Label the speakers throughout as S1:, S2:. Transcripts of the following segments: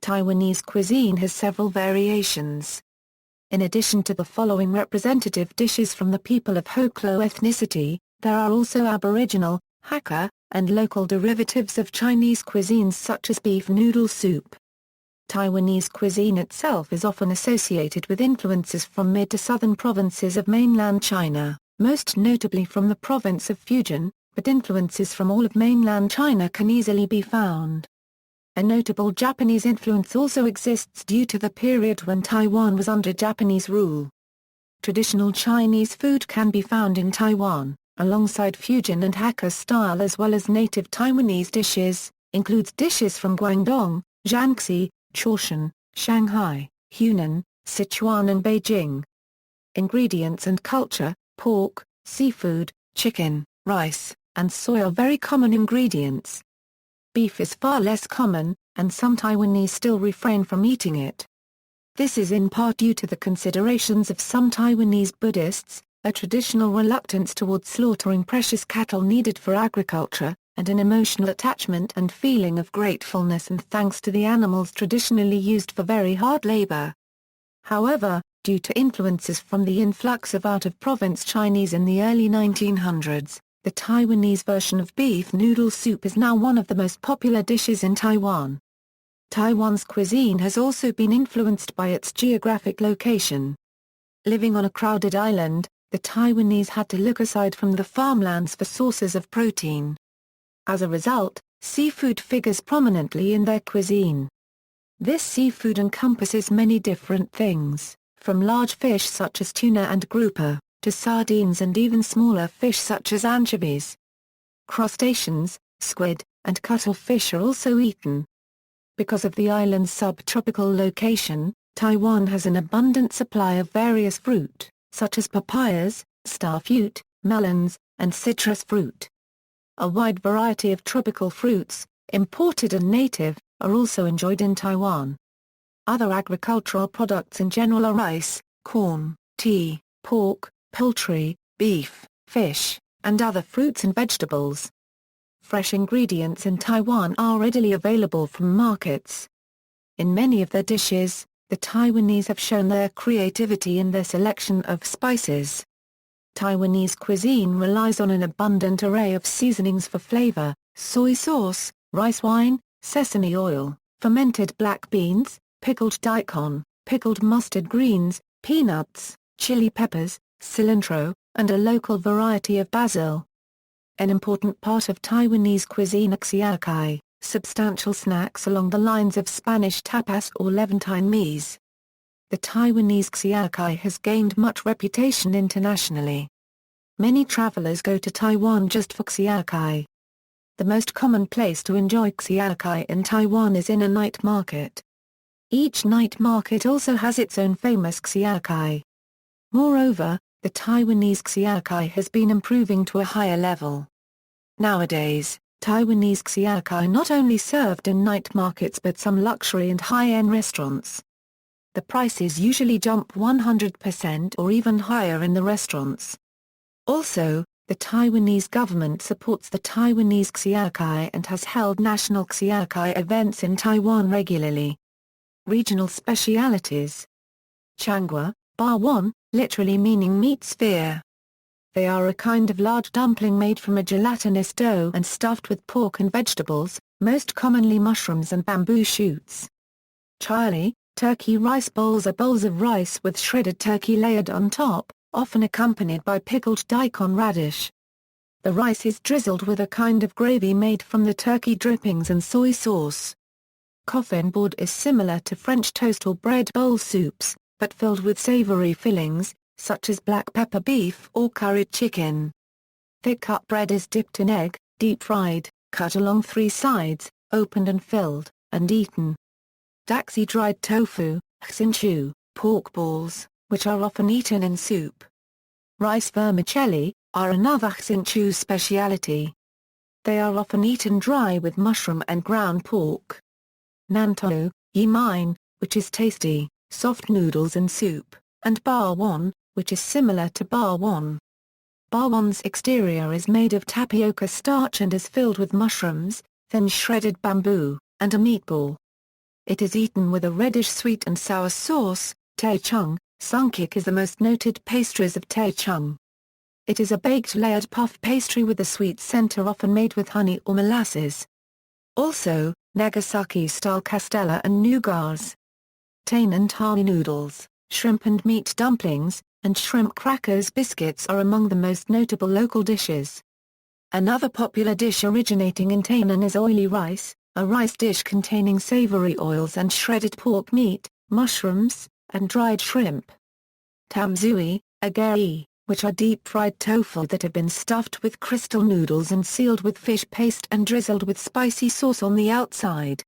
S1: Taiwanese cuisine has several variations. In addition to the following representative dishes from the people of Hoklo ethnicity, there are also Aboriginal, Hakka, and local derivatives of Chinese cuisines such as beef noodle soup. Taiwanese cuisine itself is often associated with influences from mid to southern provinces of mainland China, most notably from the province of Fujian, but influences from all of mainland China can easily be found. A notable Japanese influence also exists due to the period when Taiwan was under Japanese rule. Traditional Chinese food can be found in Taiwan, alongside Fujian and Hakka-style as well as native Taiwanese dishes, includes dishes from Guangdong, Jiangxi, Chaoshan, Shanghai, Hunan, Sichuan and Beijing. Ingredients and culture: pork, seafood, chicken, rice, and soy are very common ingredients. Beef is far less common, and some Taiwanese still refrain from eating it. This is in part due to the considerations of some Taiwanese Buddhists, a traditional reluctance towards slaughtering precious cattle needed for agriculture, and an emotional attachment and feeling of gratefulness and thanks to the animals traditionally used for very hard labor. However, due to influences from the influx of out-of-province Chinese in the early 1900s, the Taiwanese version of beef noodle soup is now one of the most popular dishes in Taiwan. Taiwan's cuisine has also been influenced by its geographic location. Living on a crowded island, the Taiwanese had to look aside from the farmlands for sources of protein. As a result, seafood figures prominently in their cuisine. This seafood encompasses many different things, from large fish such as tuna and grouper, to sardines and even smaller fish such as anchovies. Crustaceans, squid, and cuttlefish are also eaten. Because of the island's subtropical location, Taiwan has an abundant supply of various fruit, such as papayas, starfruit, melons, and citrus fruit. A wide variety of tropical fruits, imported and native, are also enjoyed in Taiwan. Other agricultural products in general are rice, corn, tea, pork, poultry, beef, fish, and other fruits and vegetables. Fresh ingredients in Taiwan are readily available from markets. In many of their dishes, the Taiwanese have shown their creativity in their selection of spices. Taiwanese cuisine relies on an abundant array of seasonings for flavor: soy sauce, rice wine, sesame oil, fermented black beans, pickled daikon, pickled mustard greens, peanuts, chili peppers, cilantro, and a local variety of basil. An important part of Taiwanese cuisine are xiaocai, substantial snacks along the lines of Spanish tapas or Levantine meze. The Taiwanese xiaocai has gained much reputation internationally. Many travelers go to Taiwan just for xiaocai. The most common place to enjoy xiaocai in Taiwan is in a night market. Each night market also has its own famous xiaocai. Moreover, the Taiwanese xiaocai has been improving to a higher level. Nowadays, Taiwanese xiaocai are not only served in night markets but some luxury and high-end restaurants. The prices usually jump 100% or even higher in the restaurants. Also, the Taiwanese government supports the Taiwanese xiaocai and has held national xiaocai events in Taiwan regularly. Regional specialities: Changua, bawon, literally meaning meat sphere. They are a kind of large dumpling made from a gelatinous dough and stuffed with pork and vegetables, most commonly mushrooms and bamboo shoots. Chili, turkey rice bowls are bowls of rice with shredded turkey layered on top, often accompanied by pickled daikon radish. The rice is drizzled with a kind of gravy made from the turkey drippings and soy sauce. Coffin board is similar to French toast or bread bowl soups, but filled with savory fillings, such as black pepper beef or curried chicken. Thick cut bread is dipped in egg, deep-fried, cut along three sides, opened and filled, and eaten. Daxi dried tofu, hsinchu, pork balls, which are often eaten in soup. Rice vermicelli, are another hsinchu speciality. They are often eaten dry with mushroom and ground pork. Nantou, yimine, which is tasty, soft noodles in soup, and bawon, which is similar to bawon. Bawon's exterior is made of tapioca starch and is filled with mushrooms, thin shredded bamboo, and a meatball. It is eaten with a reddish sweet and sour sauce. Taichung, Sungkik is the most noted pastries of Taichung. It is a baked layered puff pastry with a sweet center often made with honey or molasses. Also, Nagasaki-style castella and nougats. Tainan thani noodles, shrimp and meat dumplings, and shrimp crackers biscuits are among the most notable local dishes. Another popular dish originating in Tainan is oily rice, a rice dish containing savory oils and shredded pork meat, mushrooms, and dried shrimp. Tam sui, agari, which are deep-fried tofu that have been stuffed with crystal noodles and sealed with fish paste and drizzled with spicy sauce on the outside.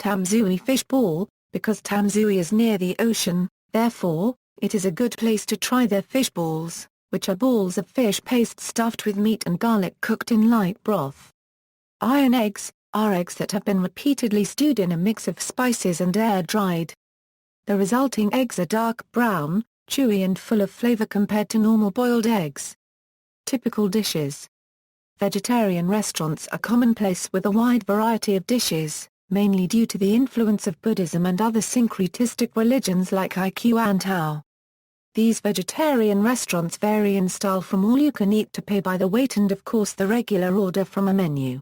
S1: Tam sui fish ball, because Tam sui is near the ocean, therefore, it is a good place to try their fish balls, which are balls of fish paste stuffed with meat and garlic cooked in light broth. Iron eggs are eggs that have been repeatedly stewed in a mix of spices and air-dried. The resulting eggs are dark brown, chewy and full of flavor compared to normal boiled eggs. Typical dishes. Vegetarian restaurants are commonplace with a wide variety of dishes, mainly due to the influence of Buddhism and other syncretistic religions like Hoklo and Tao. These vegetarian restaurants vary in style from all-you-can-eat to pay by the weight and of course the regular order from a menu.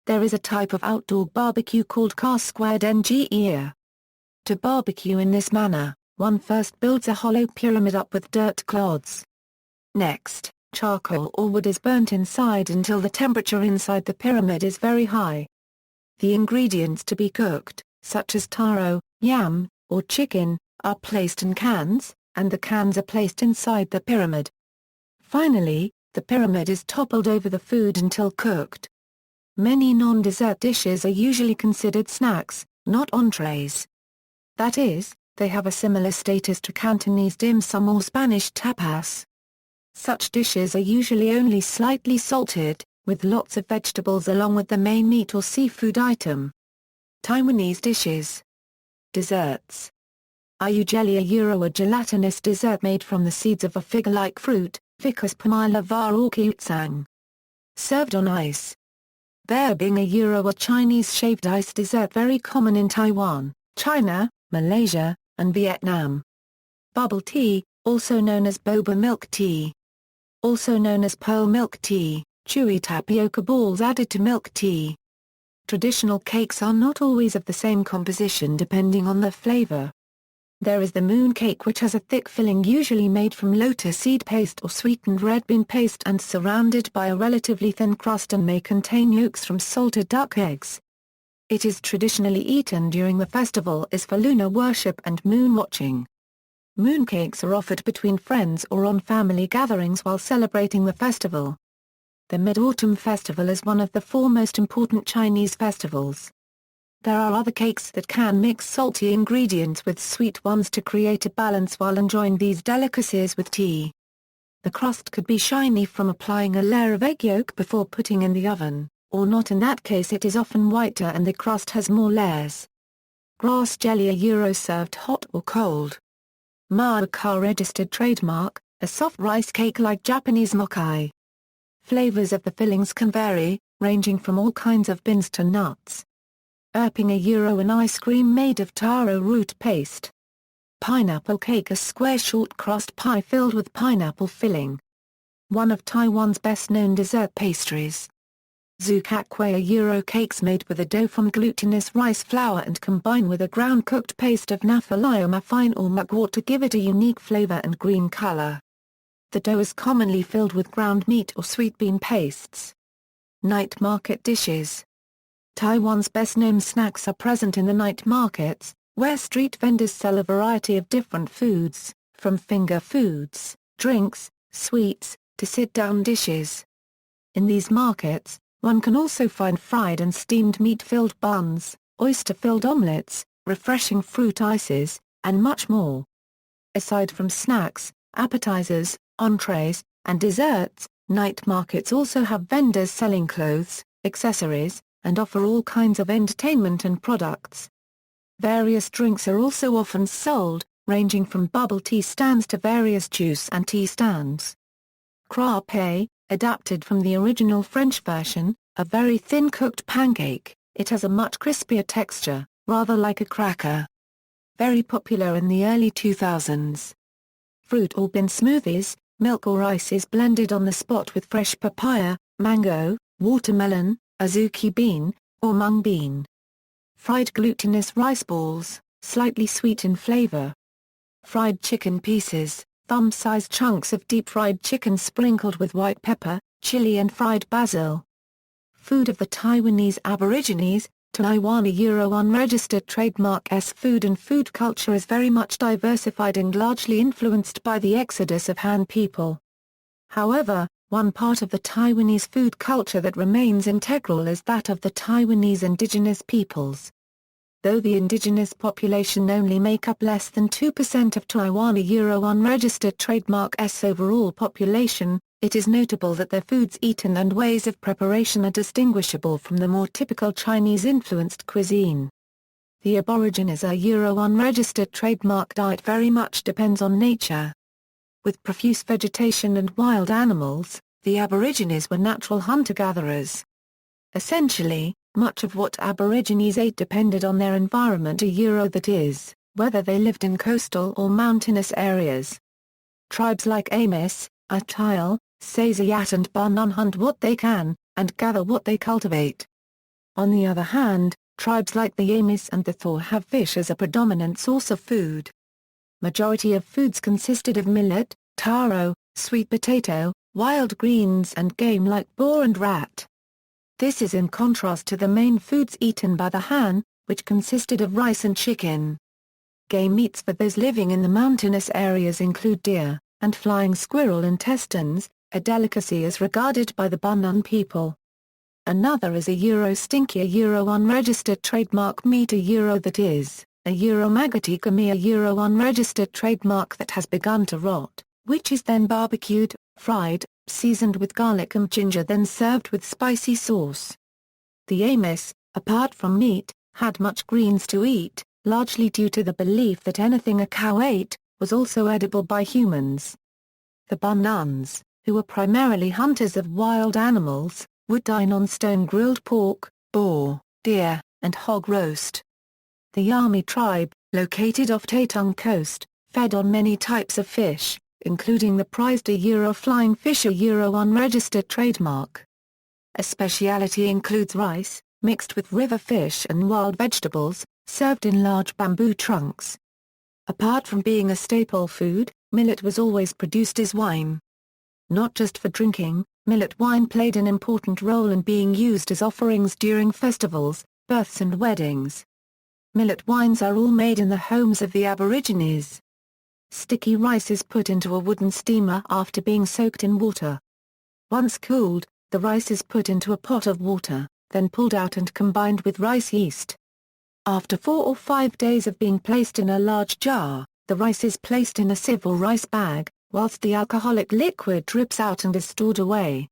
S1: There is a type of outdoor barbecue called car-squared-nge. To barbecue in this manner, one first builds a hollow pyramid up with dirt clods. Next, charcoal or wood is burnt inside until the temperature inside the pyramid is very high. The ingredients to be cooked, such as taro, yam, or chicken, are placed in cans, and the cans are placed inside the pyramid. Finally, the pyramid is toppled over the food until cooked. Many non-dessert dishes are usually considered snacks, not entrees. That is, they have a similar status to Cantonese dim sum or Spanish tapas. Such dishes are usually only slightly salted, with lots of vegetables along with the main meat or seafood item. Taiwanese dishes. Desserts. Ayu jelly, a gelatinous dessert made from the seeds of a fig-like fruit, Ficus pumila var or kiutsang. Served on ice. Berbing, a Chinese shaved ice dessert very common in Taiwan, China, Malaysia, and Vietnam. Bubble tea, also known as boba milk tea. Also known as pearl milk tea, chewy tapioca balls added to milk tea. Traditional cakes are not always of the same composition depending on their flavor. There is the moon cake, which has a thick filling usually made from lotus seed paste or sweetened red bean paste and surrounded by a relatively thin crust and may contain yolks from salted duck eggs. It is traditionally eaten during the festival is for lunar worship and moon watching. Mooncakes are offered between friends or on family gatherings while celebrating the festival. The Mid-Autumn Festival is one of the four most important Chinese festivals. There are other cakes that can mix salty ingredients with sweet ones to create a balance while enjoying these delicacies with tea. The crust could be shiny from applying a layer of egg yolk before putting in the oven, or not. In that case it is often whiter and the crust has more layers. Grass jelly, a served hot or cold. Ma'aka registered trademark, a soft rice cake like Japanese mokai. Flavors of the fillings can vary, ranging from all kinds of beans to nuts. Erping, an ice cream made of taro root paste. Pineapple cake, a square short crust pie filled with pineapple filling. One of Taiwan's best-known dessert pastries. Zukakwe, cakes made with a dough from glutinous rice flour and combine with a ground-cooked paste of naphthalina fine or mugwort to give it a unique flavor and green color. The dough is commonly filled with ground meat or sweet bean pastes. Night market dishes. Taiwan's best-known snacks are present in the night markets, where street vendors sell a variety of different foods, from finger foods, drinks, sweets, to sit-down dishes. In these markets, one can also find fried and steamed meat-filled buns, oyster-filled omelets, refreshing fruit ices, and much more. Aside from snacks, appetizers, entrees, and desserts, night markets also have vendors selling clothes, accessories, and offer all kinds of entertainment and products. Various drinks are also often sold, ranging from bubble tea stands to various juice and tea stands. Crêpe, adapted from the original French version, a very thin cooked pancake, it has a much crispier texture, rather like a cracker. Very popular in the early 2000s. Fruit or bean smoothies, milk or ice is blended on the spot with fresh papaya, mango, watermelon, azuki bean, or mung bean. Fried glutinous rice balls, slightly sweet in flavor. Fried chicken pieces, thumb-sized chunks of deep-fried chicken sprinkled with white pepper, chili and fried basil. Food of the Taiwanese Aborigines. Taiwan, a Euro unregistered trademark. Food and food culture is very much diversified and largely influenced by the exodus of Han people. However, one part of the Taiwanese food culture that remains integral is that of the Taiwanese indigenous peoples. Though the indigenous population only make up less than 2% of Taiwan, a Euro unregistered trademark's overall population, it is notable that their foods eaten and ways of preparation are distinguishable from the more typical Chinese-influenced cuisine. The Aborigines, a Euro unregistered trademark diet very much depends on nature. With profuse vegetation and wild animals, the Aborigines were natural hunter-gatherers. Essentially, much of what Aborigines ate depended on their environment, that is, whether they lived in coastal or mountainous areas. Tribes like Amis, Atayal, Sazayat and Bunun hunt what they can, and gather what they cultivate. On the other hand, tribes like the Amis and the Thor have fish as a predominant source of food. Majority of foods consisted of millet, taro, sweet potato, wild greens and game like boar and rat. This is in contrast to the main foods eaten by the Han, which consisted of rice and chicken. Game meats for those living in the mountainous areas include deer, and flying squirrel intestines, a delicacy as regarded by the Bunun people. Another is a stinky, a unregistered trademark meat, that is, a magoti gumi, a unregistered trademark that has begun to rot, which is then barbecued, fried, seasoned with garlic and ginger, then served with spicy sauce. The Amis, apart from meat, had much greens to eat, largely due to the belief that anything a cow ate, was also edible by humans. The Bununs, who were primarily hunters of wild animals, would dine on stone-grilled pork, boar, deer, and hog roast. The Yami tribe, located off Taitung coast, fed on many types of fish, including the prized flying fish, a unregistered trademark. A speciality includes rice, mixed with river fish and wild vegetables, served in large bamboo trunks. Apart from being a staple food, millet was always produced as wine. Not just for drinking, millet wine played an important role in being used as offerings during festivals, births and weddings. Millet wines are all made in the homes of the Aborigines. Sticky rice is put into a wooden steamer after being soaked in water. Once cooled, the rice is put into a pot of water, then pulled out and combined with rice yeast. After 4 or 5 days of being placed in a large jar, the rice is placed in a sieve or rice bag, whilst the alcoholic liquid drips out and is stored away.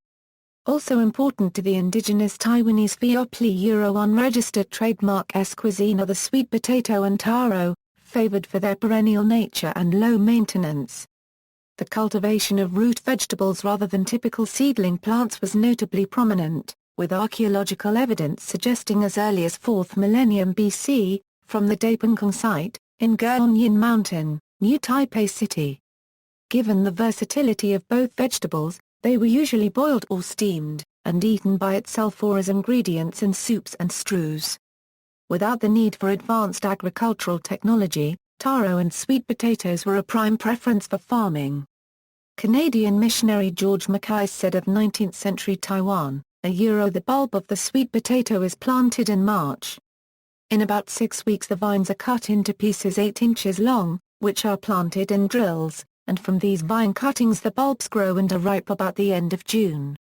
S1: Also important to the indigenous Taiwanese Viopli unregistered trademark cuisine are the sweet potato and taro, favored for their perennial nature and low maintenance. The cultivation of root vegetables rather than typical seedling plants was notably prominent, with archaeological evidence suggesting as early as 4th millennium BC, from the Daepankong site, in Guangdong Mountain, New Taipei City. Given the versatility of both vegetables, they were usually boiled or steamed, and eaten by itself or as ingredients in soups and stews. Without the need for advanced agricultural technology, taro and sweet potatoes were a prime preference for farming. Canadian missionary George Mackay said of 19th-century Taiwan, the bulb of the sweet potato is planted in March. In about 6 weeks the vines are cut into pieces 8 inches long, which are planted in drills, and from these vine cuttings the bulbs grow and are ripe about the end of June.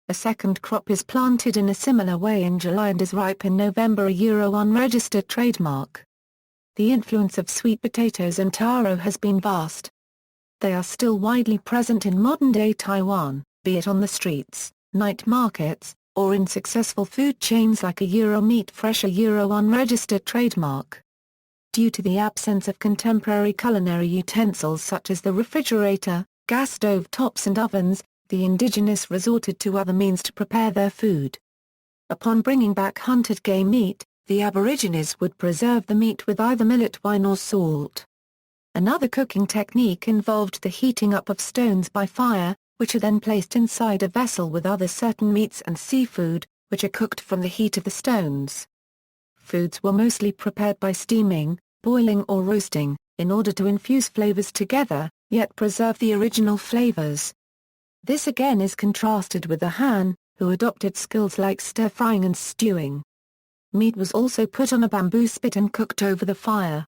S1: A second crop is planted in a similar way in July and is ripe in November, a unregistered trademark. The influence of sweet potatoes and taro has been vast. They are still widely present in modern-day Taiwan, be it on the streets, night markets, or in successful food chains like a Meat Fresh, a unregistered trademark. Due to the absence of contemporary culinary utensils such as the refrigerator, gas stove tops and ovens, the indigenous resorted to other means to prepare their food. Upon bringing back hunted game meat, the Aborigines would preserve the meat with either millet wine or salt. Another cooking technique involved the heating up of stones by fire, which are then placed inside a vessel with other certain meats and seafood, which are cooked from the heat of the stones. Foods were mostly prepared by steaming, boiling or roasting, in order to infuse flavors together, yet preserve the original flavors. This again is contrasted with the Han, who adopted skills like stir-frying and stewing. Meat was also put on a bamboo spit and cooked over the fire.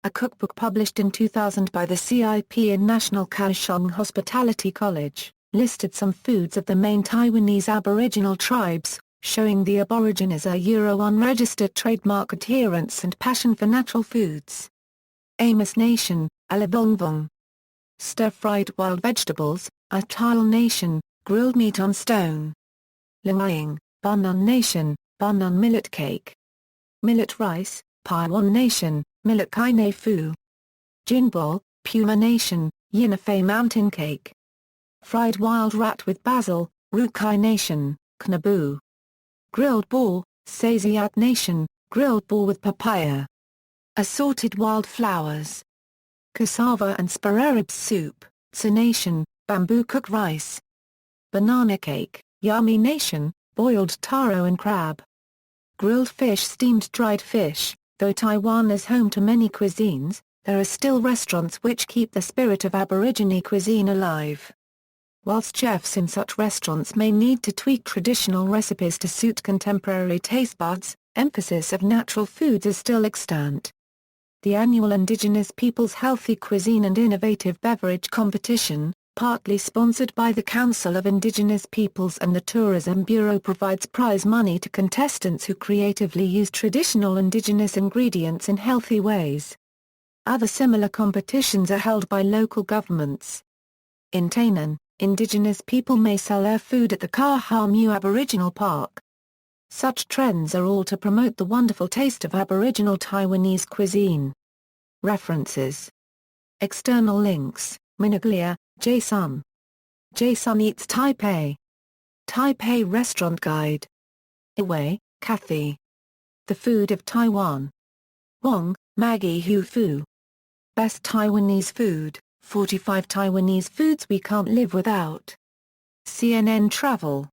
S1: A cookbook published in 2000 by the CIP in National Chaoshan Hospitality College, listed some foods of the main Taiwanese Aboriginal tribes, showing the Aborigines a unregistered trademark adherence and passion for natural foods. Amos Nation, Alabongvong. Stir-fried wild vegetables, Atile Nation, grilled meat on stone. Langying, Bunun Nation, Bunun millet cake. Millet rice, Paiwan Nation, millet kaine fu. Jinbol, Puma Nation, Yinafei mountain cake. Fried wild rat with basil, Rukai Nation, Knabu. Grilled boar, Saisiat Nation, grilled boar with papaya. Assorted wild flowers. Cassava and spareribs soup, Tsa Nation, bamboo cooked rice. Banana cake, Yami Nation, boiled taro and crab. Grilled fish, steamed dried fish. Though Taiwan is home to many cuisines, there are still restaurants which keep the spirit of Aborigine cuisine alive. Whilst chefs in such restaurants may need to tweak traditional recipes to suit contemporary taste buds, emphasis of natural foods is still extant. The annual Indigenous Peoples Healthy Cuisine and Innovative Beverage Competition, partly sponsored by the Council of Indigenous Peoples and the Tourism Bureau, provides prize money to contestants who creatively use traditional indigenous ingredients in healthy ways. Other similar competitions are held by local governments. In Tainan, indigenous people may sell their food at the Kahamu Aboriginal Park. Such trends are all to promote the wonderful taste of Aboriginal Taiwanese cuisine. References. External links: Minaglia, Jason. Jason Eats Taipei. Taipei Restaurant Guide. Iway, Kathy. The Food of Taiwan. Wong, Maggie Hu Fu. Best Taiwanese Food, 45 Taiwanese Foods We Can't Live Without. CNN Travel.